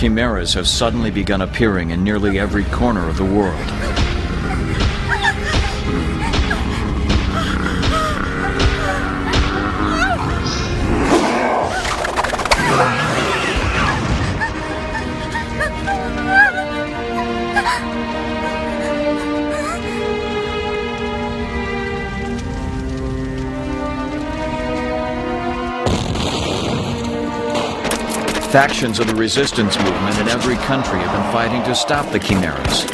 chimeras have suddenly begun appearing in nearly every corner of the world. Factions of the resistance movement in every country have been fighting to stop the chimeras.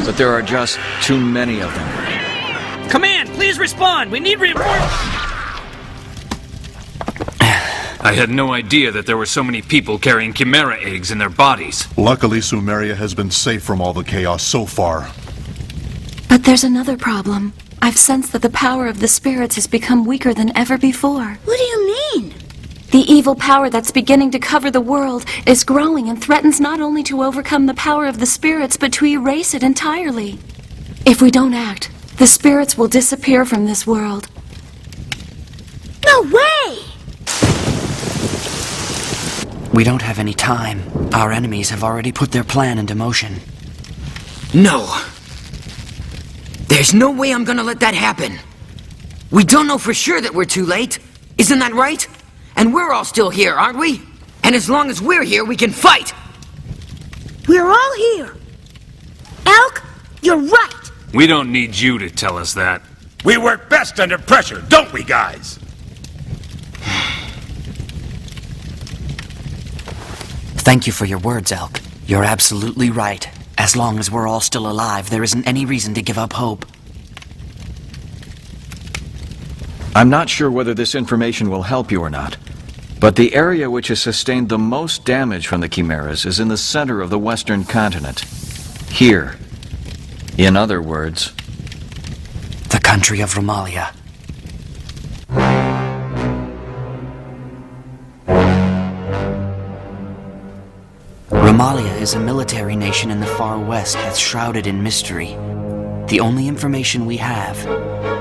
But there are just too many of them. Command, please respond! We need reinforcements! I had no idea that there were so many people carrying chimera eggs in their bodies. Luckily, Sumeria has been safe from all the chaos so far. But there's another problem. I've sensed that the power of the spirits has become weaker than ever before. What do you mean? The evil power that's beginning to cover the world is growing and threatens not only to overcome the power of the spirits, but to erase it entirely. If we don't act, the spirits will disappear from this world. No way! We don't have any time. Our enemies have already put their plan into motion. No. There's no way I'm gonna let that happen. We don't know for sure that we're too late. Isn't that right? And we're all still here, aren't we? And as long as we're here, we can fight! We're all here. Elk, you're right. We don't need you to tell us that. We work best under pressure, don't we, guys? Thank you for your words, Elk. You're absolutely right. As long as we're all still alive, there isn't any reason to give up hope. I'm not sure whether this information will help you or not, but the area which has sustained the most damage from the chimeras is in the center of the western continent. Here. In other words, the country of Romalia. Ramalia is a military nation in the far west that's shrouded in mystery. The only information we have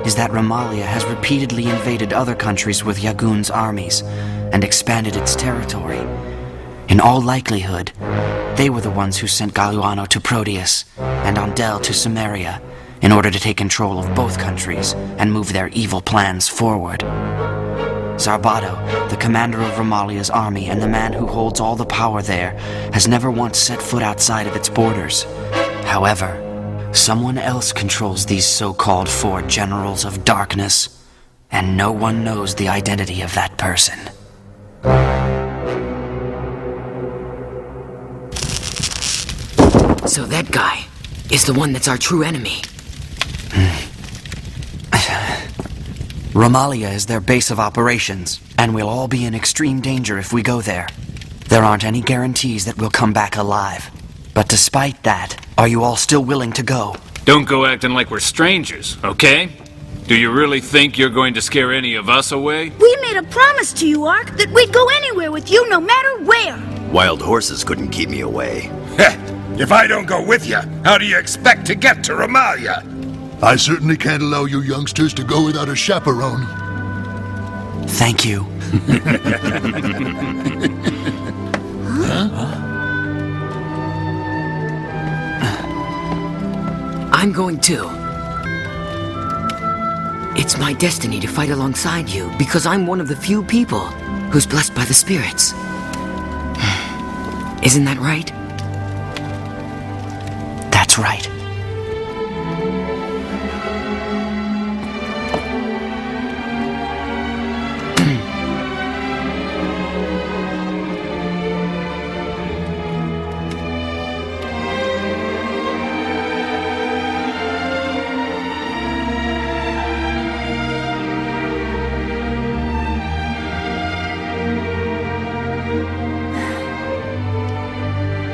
is that Ramalia has repeatedly invaded other countries with Yagun's armies and expanded its territory. In all likelihood, they were the ones who sent Galuano to Proteus and Andel to Sumeria in order to take control of both countries and move their evil plans forward. Zarbado, the commander of Romalia's army and the man who holds all the power there, has never once set foot outside of its borders. However, someone else controls these so-called four generals of darkness, and no one knows the identity of that person. So that guy is the one that's our true enemy. Romalia is their base of operations, and we'll all be in extreme danger if we go there. There aren't any guarantees that we'll come back alive. But despite that, are you all still willing to go? Don't go acting like we're strangers, okay? Do you really think you're going to scare any of us away? We made a promise to you, Ark, that we'd go anywhere with you no matter where. Wild horses couldn't keep me away. If I don't go with you, how do you expect to get to Romalia? I certainly can't allow you youngsters to go without a chaperone. Thank you. I'm going too. It's my destiny to fight alongside you because I'm one of the few people who's blessed by the spirits. Isn't that right? That's right.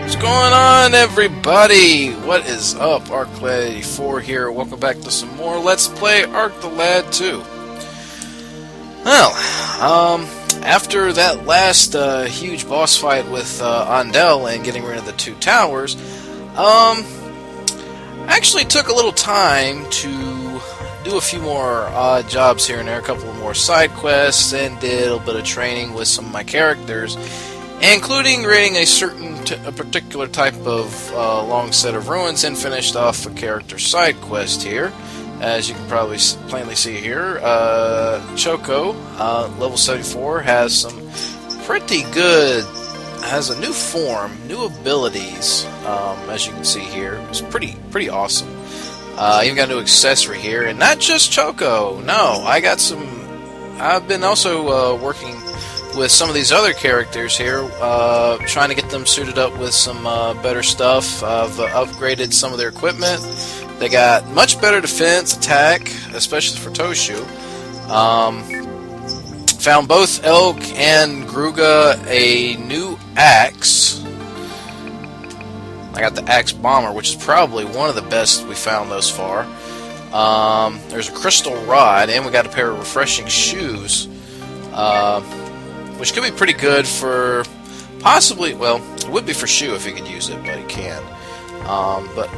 What's going on, everybody? What is up? ArcLad84 here. Welcome back to some more Let's Play Arc the Lad 2. Well, after that last huge boss fight with Andel and getting rid of the two towers, Actually took a little time to do a few more odd jobs here and there, a couple of more side quests, and did a little bit of training with some of my characters, including raiding a particular type of long set of ruins, and finished off a character side quest here. As you can probably plainly see here, Choco, level 74, has some pretty good, has a new form, new abilities, as you can see here. It's pretty awesome. Even got a new accessory here, and not just Choco. No, I've been also working with some of these other characters here, trying to get them suited up with some better stuff. I've upgraded some of their equipment. They got much better defense, attack, especially for Toshu. Found both Elk and Gruga a new axe. I got the Axe Bomber, which is probably one of the best we found thus far. There's a Crystal Rod, and we got a pair of refreshing shoes, which could be pretty good for possibly, well, it would be for Shu if he could use it, but he can. But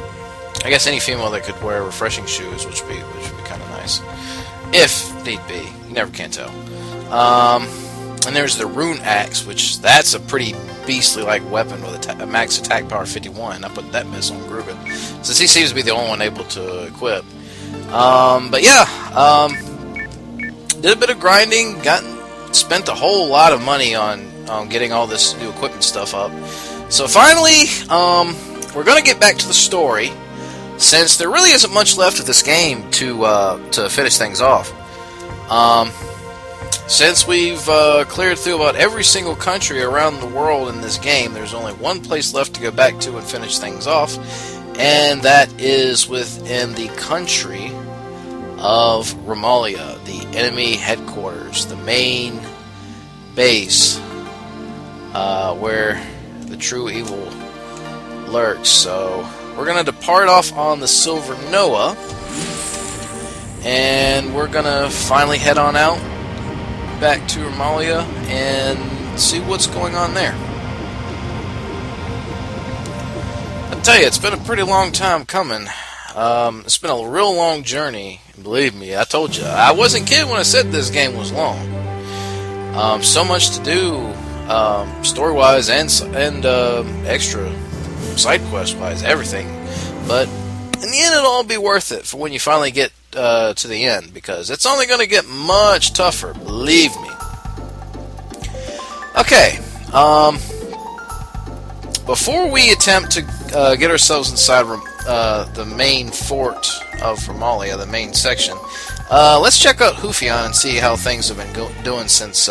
I guess any female that could wear refreshing shoes, which would be kind of nice, if need be. You never can tell. And there's the Rune Axe, which that's a pretty beastly-like weapon with a max attack power 51. I put that miss on Gruben, since he seems to be the only one able to equip. But yeah, did a bit of grinding, spent a whole lot of money on getting all this new equipment stuff up. So finally, we're going to get back to the story, since there really isn't much left of this game to finish things off. Since we've cleared through about every single country around the world in this game, there's only one place left to go back to and finish things off, and that is within the country of Romalia, the enemy headquarters, the main base, where the true evil lurks. So we're going to depart off on the Silver Noah, and we're going to finally head on out back to Ramalia and see what's going on there. I tell you, it's been a pretty long time coming. It's been a real long journey. Believe me, I told you. I wasn't kidding when I said this game was long. So much to do, story-wise and extra side quest-wise, everything. But in the end, it'll all be worth it for when you finally get to the end, because it's only going to get much tougher, believe me. Okay, before we attempt to get ourselves inside the main fort of Ramalia, the main section, let's check out Houfion and see how things have been doing since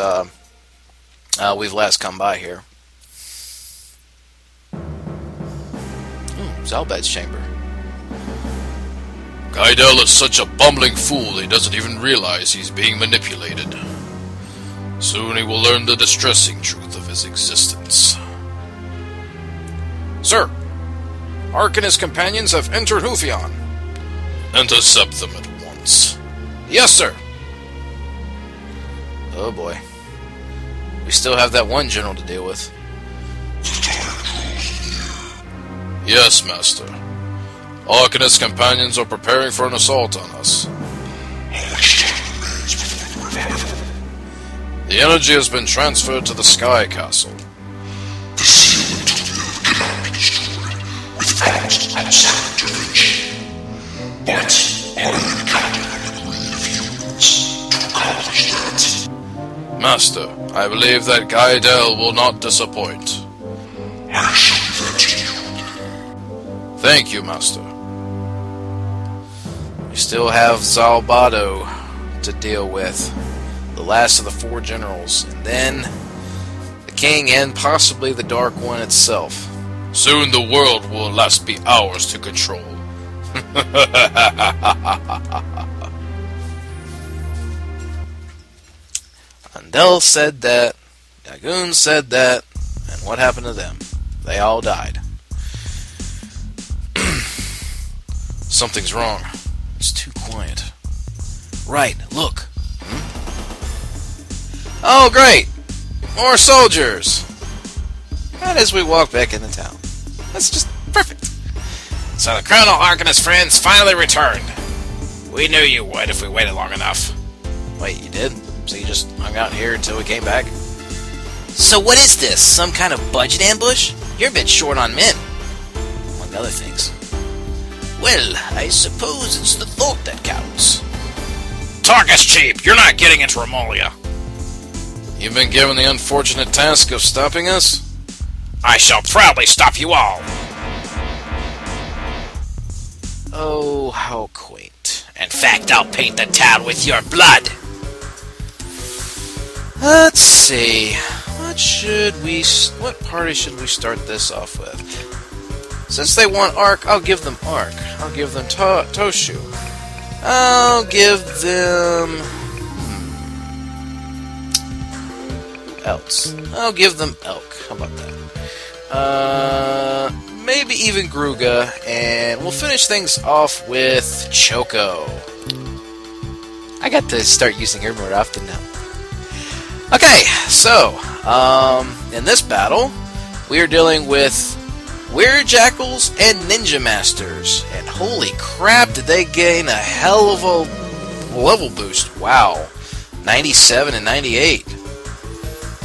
we've last come by here. Zalbad's chamber. Gaidel is such a bumbling fool he doesn't even realize he's being manipulated. Soon he will learn the distressing truth of his existence. Sir, Ark and his companions have entered Houfion. Intercept them at once. Yes, sir. Oh boy. We still have that one general to deal with. Yes, Master. Ark and his companions are preparing for an assault on us. The energy has been transferred to the Sky Castle. The sealant cannot be destroyed without outside intervention. But I am counting on the greed of humans to accomplish that. Master, I believe that Gaidel will not disappoint. I shall leave that to you. Thank you, Master. We still have Zalbado to deal with, the last of the four generals, and then the king and possibly the Dark One itself. Soon the world will at last be ours to control. Andel said that, Yagun said that, and what happened to them? They all died. Something's wrong. It's too quiet. Right, look. Oh, great! More soldiers! And as we walk back into town. That's just perfect. So the Colonel Ark and his friends finally returned. We knew you would if we waited long enough. Wait, you did? So you just hung out here until we came back? So what is this? Some kind of budget ambush? You're a bit short on men. Among other things. Well, I suppose it's the thought that counts. Talk is cheap. You're not getting into Romalia. You've been given the unfortunate task of stopping us? I shall proudly stop you all. Oh, how quaint. In fact, I'll paint the town with your blood. Let's see. What party should we start this off with? Since they want Ark, I'll give them Ark. I'll give them Toshu. I'll give them... Who else? I'll give them Elk. How about that? Maybe even Gruga, and we'll finish things off with Choco. I got to start using her more often now. Okay, so, in this battle, we are dealing with Weird Jackals and Ninja Masters. And holy crap, did they gain a hell of a level boost. Wow. 97 and 98.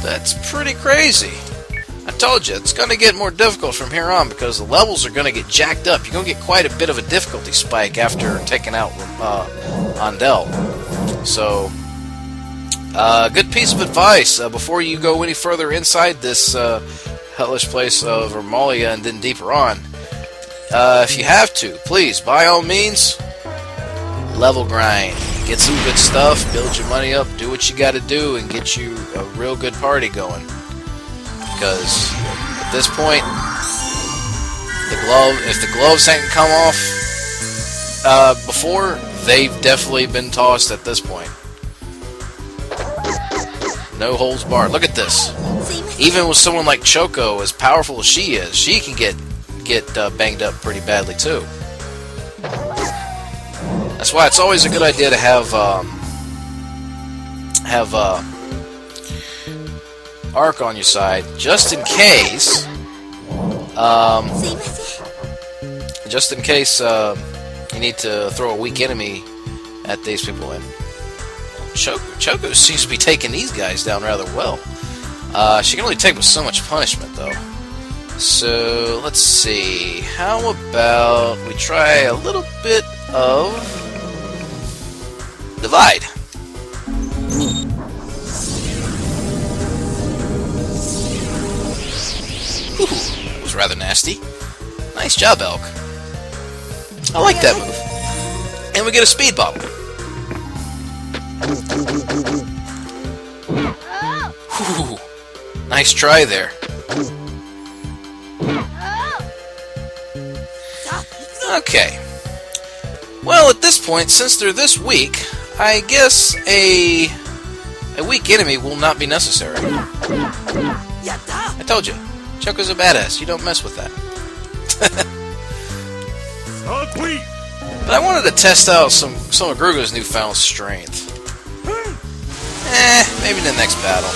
That's pretty crazy. I told you, it's going to get more difficult from here on because the levels are going to get jacked up. You're going to get quite a bit of a difficulty spike after taking out Andel. So, good piece of advice before you go any further inside this hellish place of Romalia and then deeper on. If you have to, please, by all means, level grind. Get some good stuff, build your money up, do what you got to do, and get you a real good party going. Because at this point, if the gloves hadn't come off before, they've definitely been tossed at this point. No holds barred. Look at this. Even with someone like Choco, as powerful as she is, she can get banged up pretty badly too. That's why it's always a good idea to have Ark on your side, just in case. You need to throw a weak enemy at these people. And Choco seems to be taking these guys down rather well. She can only take with so much punishment, though. So let's see. How about we try a little bit of divide. Ooh, that was rather nasty. Nice job, Elk. I like that move. And we get a speed bottle. Ooh, nice try there. Okay. Well, at this point, since they're this weak, I guess a weak enemy will not be necessary. I told you. Choco's a badass. You don't mess with that. But I wanted to test out some of Gruga's newfound strength. Maybe in the next battle.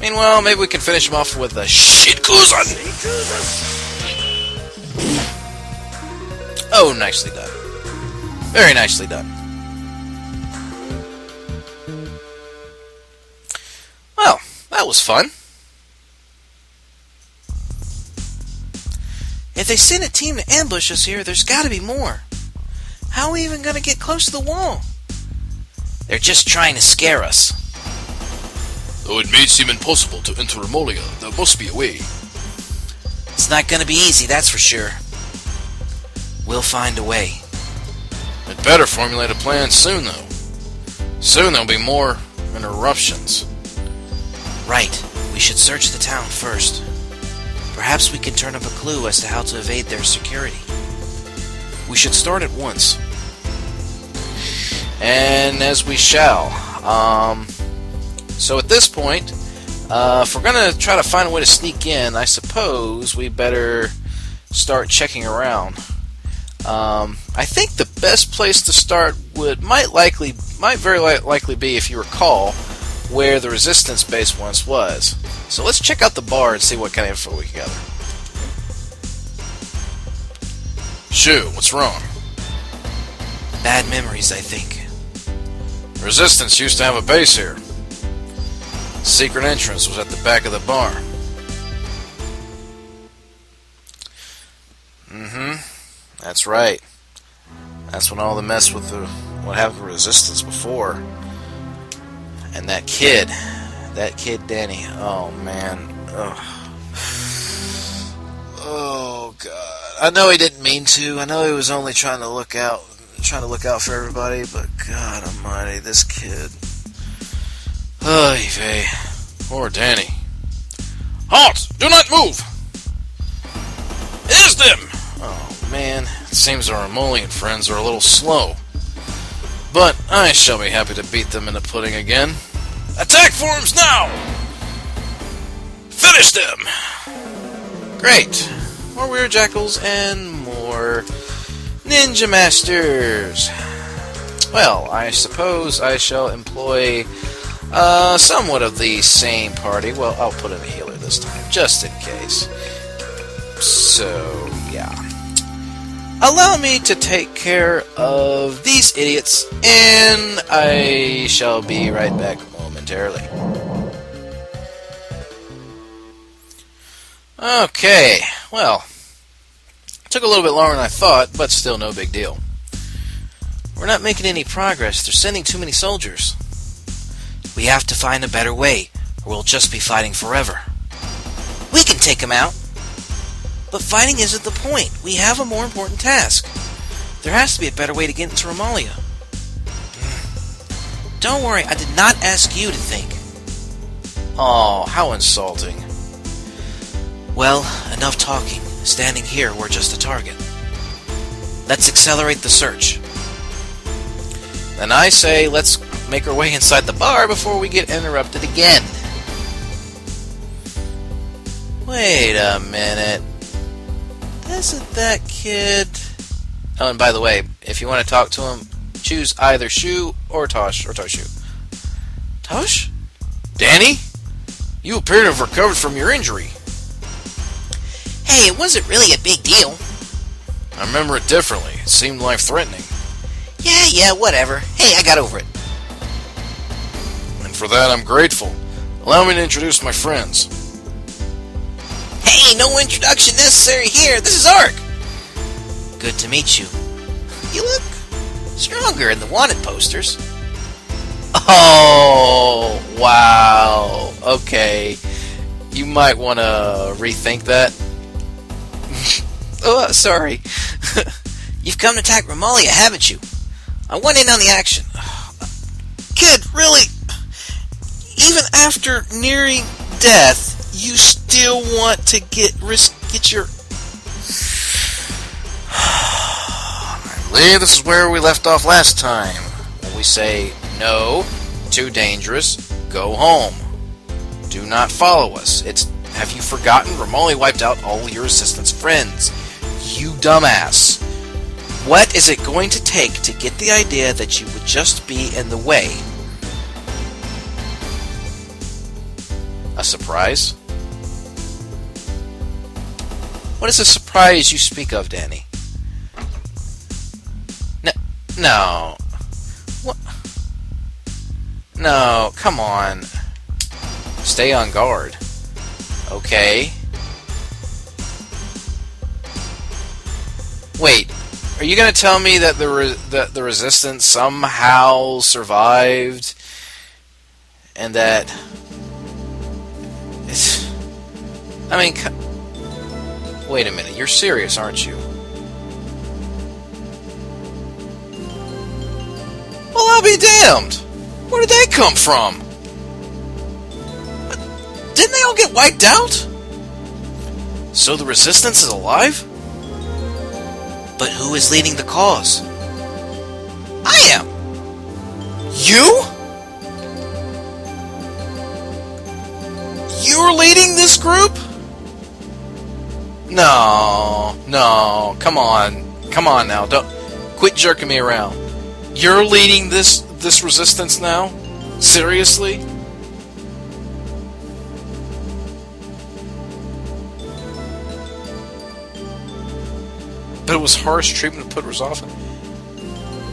Meanwhile, maybe we can finish him off with a Shinkuzan! Oh, nicely done. Very nicely done. Well, that was fun. If they send a team to ambush us here, there's got to be more. How are we even going to get close to the wall? They're just trying to scare us. Though it may seem impossible to enter Romalia, there must be a way. It's not going to be easy, that's for sure. We'll find a way. I'd better formulate a plan soon, though. Soon there'll be more interruptions. Right. We should search the town first. Perhaps we can turn up a clue as to how to evade their security. We should start at once. And as we shall. So at this point, if we're going to try to find a way to sneak in, I suppose we better start checking around. I think the best place to start might very likely be, if you recall, where the resistance base once was. So let's check out the bar and see what kind of info we can gather. Shu, what's wrong? Bad memories, I think. Resistance used to have a base here. Secret entrance was at the back of the bar. That's right. That's when all the mess with what happened to Resistance before. And that kid Danny. Oh man. Oh god. I know he didn't mean to. I know he was only trying to look out for everybody, but God almighty, this kid. Oh, vey. Poor Danny. Halt! Do not move! Is them! Oh man, it seems our Romalian friends are a little slow. But I shall be happy to beat them in the pudding again. Attack forms now! Finish them! Great. More weird jackals and more ninja masters. Well, I suppose I shall employ somewhat of the same party. Well, I'll put in a healer this time, just in case. So, yeah. Allow me to take care of these idiots, and I shall be right back momentarily. Okay, well, took a little bit longer than I thought, but still no big deal. We're not making any progress. They're sending too many soldiers. We have to find a better way, or we'll just be fighting forever. We can take them out. But fighting isn't the point. We have a more important task. There has to be a better way to get into Romalia. Don't worry, I did not ask you to think. Oh, how insulting. Well, enough talking. Standing here, we're just a target. Let's accelerate the search. Then I say, let's make our way inside the bar before we get interrupted again. Wait a minute. Isn't that kid... Oh, and by the way, if you want to talk to him, choose either Shu or Tosh or Toshu. Tosh? Danny? You appear to have recovered from your injury. Hey, it wasn't really a big deal. I remember it differently. It seemed life-threatening. Yeah, whatever. Hey, I got over it. And for that, I'm grateful. Allow me to introduce my friends. Hey, no introduction necessary here. This is Ark. Good to meet you. You look stronger in the wanted posters. Oh, wow. Okay. You might want to rethink that. Oh, sorry. You've come to attack Ramalia, haven't you? I want in on the action. Kid, really? Even after nearing death, you still want to get your... I believe this is where we left off last time. When we say, no, too dangerous, go home. Do not follow us. Have you forgotten? Romalia wiped out all your Resistance friends. You dumbass. What is it going to take to get the idea that you would just be in the way? A surprise? What is a surprise you speak of, Danny? No. What? No, come on. Stay on guard. Okay. Wait, are you going to tell me that the Resistance somehow survived, and that it's... I mean, wait a minute, you're serious, aren't you? Well, I'll be damned! Where did they come from? Didn't they all get wiped out? So the Resistance is alive? But who is leading the cause? I am! You? You're leading this group? No, come on now, don't quit jerking me around. You're leading this Resistance now? Seriously? but it was harsh treatment to put Resolve in.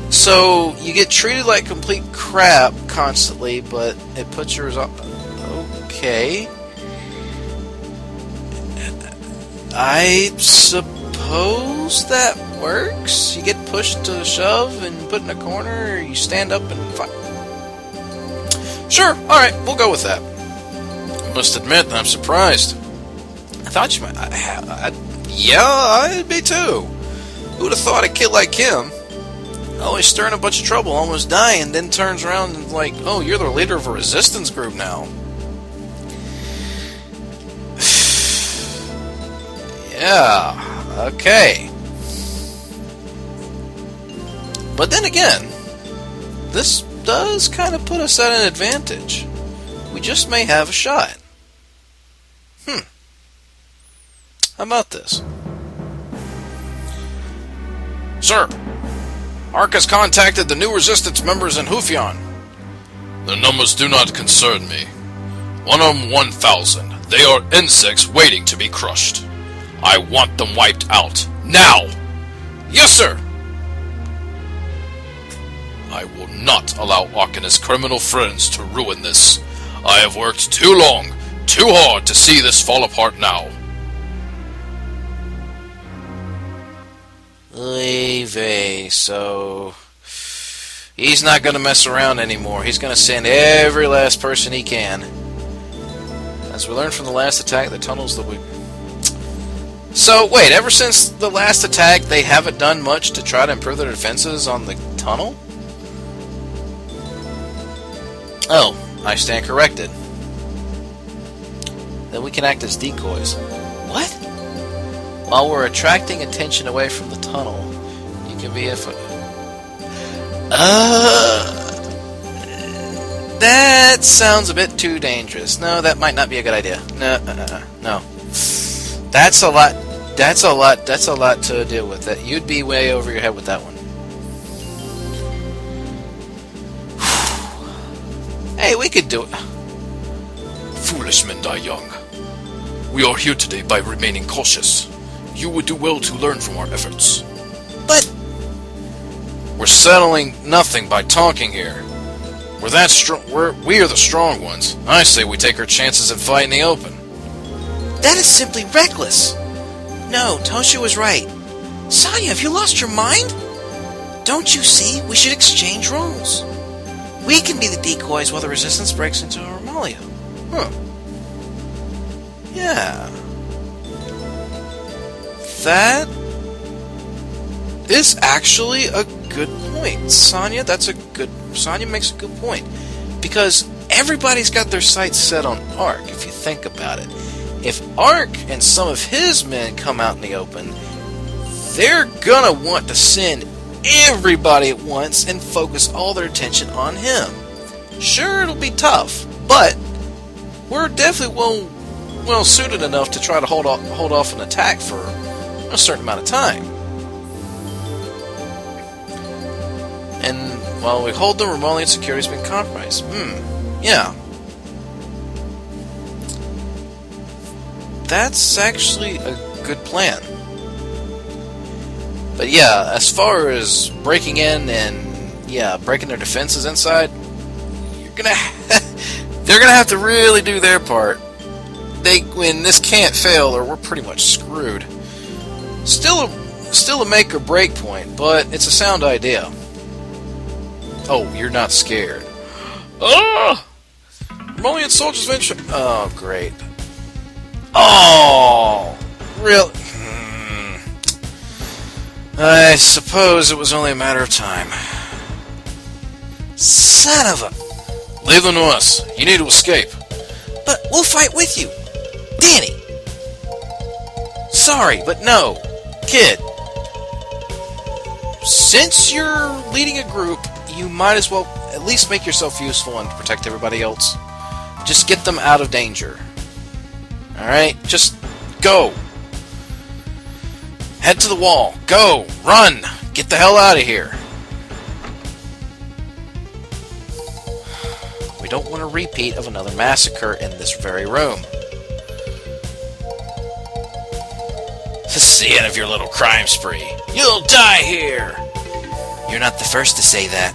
So, you get treated like complete crap constantly, but it puts your Resolve... Okay. I suppose that works? You get pushed to shove and put in a corner, or you stand up and fight? Sure, alright, we'll go with that. I must admit, I'm surprised. I thought you might... yeah, I'd be too. Who would have thought a kid like him, always stirring a bunch of trouble, almost dying, then turns around and like, oh, you're the leader of a resistance group now. Yeah, okay. But then again, this does kind of put us at an advantage. We just may have a shot. How about this? Sir, Ark has contacted the new resistance members in Houfion. The numbers do not concern me. 1 on 1,000. They are insects waiting to be crushed. I want them wiped out. Now! Yes, sir! I will not allow Ark and his criminal friends to ruin this. I have worked too long, too hard to see this fall apart now. Levy, so he's not going to mess around anymore. He's going to send every last person he can. As we learned from the last attack, the tunnels that we... So, wait, ever since the last attack, they haven't done much to try to improve their defenses on the tunnel? Oh, I stand corrected. Then we can act as decoys. What? While we're attracting attention away from the tunnel, you can be that sounds a bit too dangerous. No, that might not be a good idea. No. That's a lot to deal with. That you'd be way over your head with that one. Hey, we could do it. Foolish men die young. We are here today by remaining cautious. You would do well to learn from our efforts. But we're settling nothing by talking here. We're that strong. We are the strong ones. I say we take our chances and fight in the open. That is simply reckless. No, Toshu was right. Sonya, have you lost your mind? Don't you see? We should exchange roles. We can be the decoys while the resistance breaks into Romalia. Huh. Yeah. That is actually a good point. Sonya makes a good point. Because everybody's got their sights set on Ark, if you think about it. If Ark and some of his men come out in the open, they're gonna want to send everybody at once and focus all their attention on him. Sure, it'll be tough, but we're definitely well suited enough to try to hold off an attack for a certain amount of time. And while we hold them, Romalian security's been compromised. Yeah. That's actually a good plan. But yeah, as far as breaking in and breaking their defenses inside, they're gonna have to really do their part. This can't fail, or we're pretty much screwed. Still a make or break point, but it's a sound idea. Oh, you're not scared. Ah! Romalian soldiers venture. Oh, great. Oh, really? I suppose it was only a matter of time. Son of a... Leave them to us. You need to escape. But we'll fight with you. Danny! Sorry, but no. Kid. Since you're leading a group, you might as well at least make yourself useful and protect everybody else. Just get them out of danger. Alright? Just go. Head to the wall. Go. Run. Get the hell out of here. We don't want a repeat of another massacre in this very room. This is the end of your little crime spree. You'll die here! You're not the first to say that.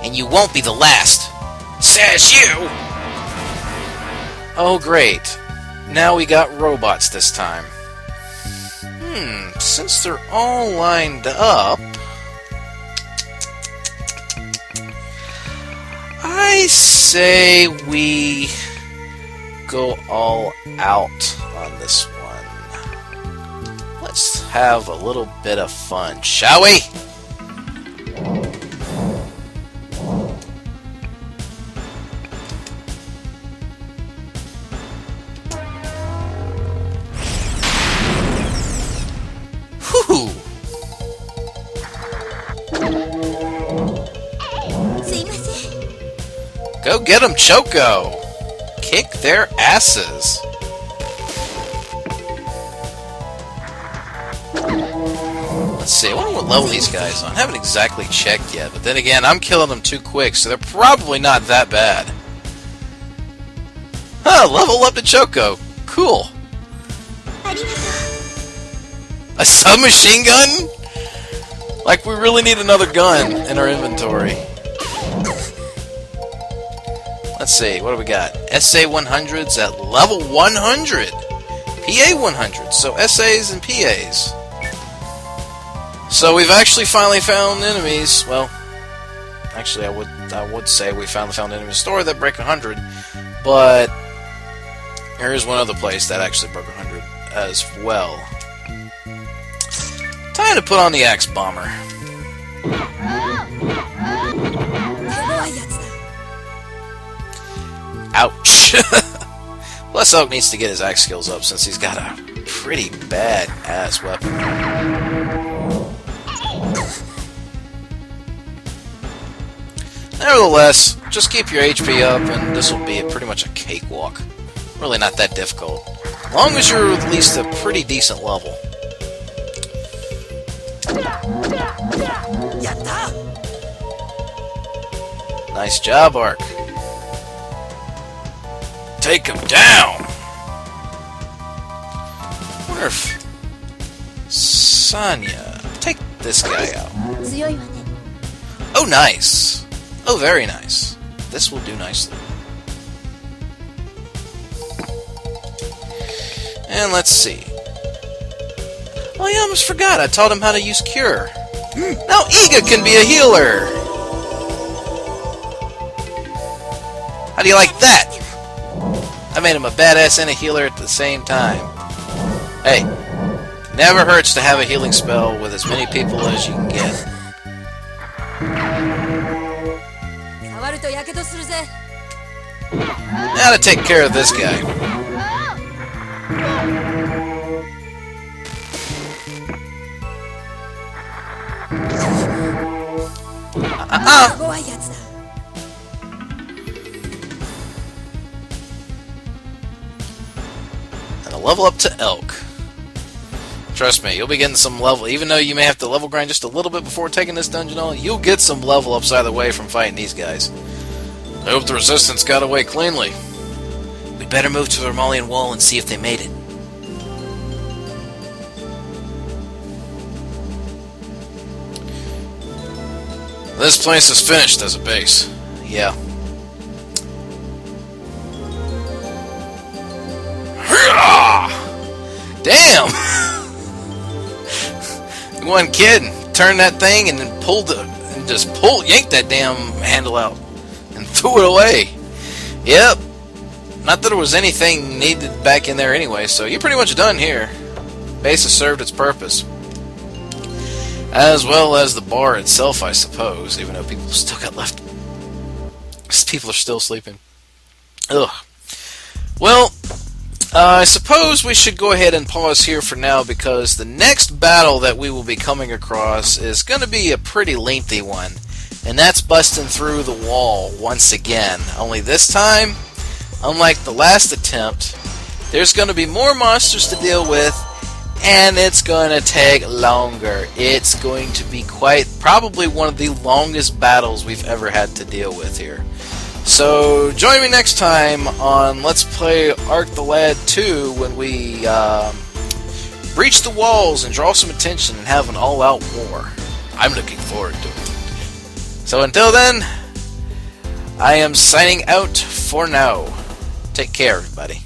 And you won't be the last. Says you! Oh, great. Now we got robots this time. Since they're all lined up, I say we go all out on this one. Let's have a little bit of fun, shall we? Whew. Go get them, Choco! Kick their asses! Let's see, I wonder what level these guys are. I haven't exactly checked yet, but then again, I'm killing them too quick, so they're probably not that bad. Huh, level up to Choco. Cool. A submachine gun? Like, we really need another gun in our inventory. Let's see, what do we got? SA 100s at level 100! PA 100s, so SAs and PAs. So we've actually finally found enemies. Well, actually I would say we found enemies store that break 100, but there is one other place that actually broke 100 as well. Time to put on the Axe Bomber. Ouch! Plus Oak needs to get his axe skills up since he's got a pretty bad-ass weapon. Nevertheless, just keep your HP up and this will be pretty much a cakewalk. Really not that difficult. As long as you're at least a pretty decent level. Nice job, Ark. Take him down! I wonder if Sonya... Take this guy out. Oh, nice! Oh, very nice. This will do nicely. And let's see. Oh, I almost forgot. I taught him how to use Cure. Now Iga can be a healer! How do you like that? I made him a badass and a healer at the same time. Hey, never hurts to have a healing spell with as many people as you can get. Now to take care of this guy. And a level up to Elk. Trust me, you'll be getting some level, even though you may have to level grind just a little bit before taking this dungeon on, you'll get some level ups either way from fighting these guys. I hope the resistance got away cleanly. We'd better move to the Romalian wall and see if they made it. This place is finished as a base. Yeah. Damn! You wasn't kidding. Turned that thing and then yanked that damn handle out and threw it away. Yep. Not that there was anything needed back in there anyway, so you're pretty much done here. Base has served its purpose. As well as the bar itself, I suppose, even though people still got left. People are still sleeping. Ugh. Well, I suppose we should go ahead and pause here for now because the next battle that we will be coming across is going to be a pretty lengthy one. And that's busting through the wall once again. Only this time, unlike the last attempt, there's going to be more monsters to deal with. And it's going to take longer. It's going to be probably one of the longest battles we've ever had to deal with here. So, join me next time on Let's Play Ark the Lad 2 when we breach the walls and draw some attention and have an all-out war. I'm looking forward to it. So until then, I am signing out for now. Take care, everybody.